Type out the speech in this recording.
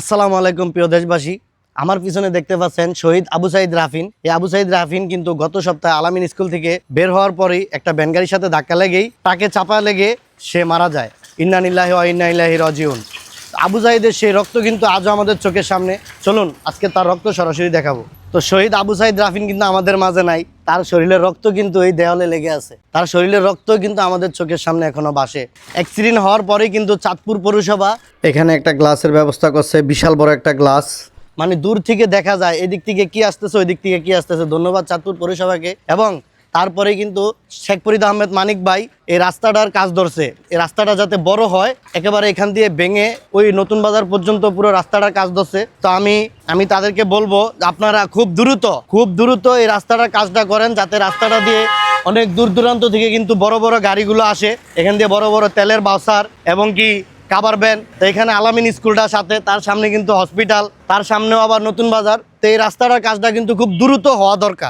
আসসালামু আলাইকুম প্রিয় দেশবাসী। আমার পিছনে দেখতে পাচ্ছেন শহীদ আবু সাইদ রাফিন। এই আবু সাইদ রাফিন কিন্তু গত সপ্তাহে আলামিন স্কুল থেকে বের হওয়ার পরেই একটা ভ্যানগাড়ির সাথে ধাক্কা লেগেই তাকে চাপা লেগে সে মারা যায়। ইন্না লিল্লাহি ওয়া ইন্না ইলাইহি রাজিউন। আবু সাইদের সেই রক্ত কিন্তু আজও আমাদের চোখের সামনে। চলুন আজকে তার রক্ত সরাসরি দেখাবো। তো শহীদ আবু সাইদ রাফিন কিন্তু আমাদের মাঝে নাই, তার শরীরের রক্ত কিন্তু এই দেওয়ালে লেগে আছে। তার শরীরের রক্ত কিন্তু আমাদের চোখের সামনে এখনো ভাসে। অ্যাক্সিডেন্ট হওয়ার পরেই কিন্তু চাঁদপুর পৌরসভা এখানে একটা গ্লাসের ব্যবস্থা করছে, বিশাল বড় একটা গ্লাস, মানে দূর থেকে দেখা যায় এদিক থেকে কি আসতেছে ওই দিক থেকে কি আসতেছে। ধন্যবাদ চাঁদপুর পৌরসভাকে। এবং তারপরে কিন্তু শেখ ফরিদ আহমেদ মানিক ভাই এই রাস্তাটার কাজ ধরছে। এই রাস্তাটা যাতে বড় হয়, একেবারে এখান দিয়ে ভেঙে ওই নতুন বাজার পর্যন্ত পুরো রাস্তাটার কাজ ধরছে। তো আমি তাদেরকে বলবো আপনারা খুব দ্রুত এই রাস্তাটার কাজটা করেন, যাতে রাস্তাটা দিয়ে অনেক দূর দূরান্ত থেকে কিন্তু বড় বড় গাড়িগুলো আসে। এখান দিয়ে বড় বড় তেলের বাসার এবং কি কাবার ভ্যান। তো এখানে আলামিন স্কুলটার সাথে তার সামনে কিন্তু হসপিটাল, তার সামনেও আবার নতুন বাজার। তো এই রাস্তাটার কাজটা কিন্তু খুব দ্রুত হওয়া দরকার।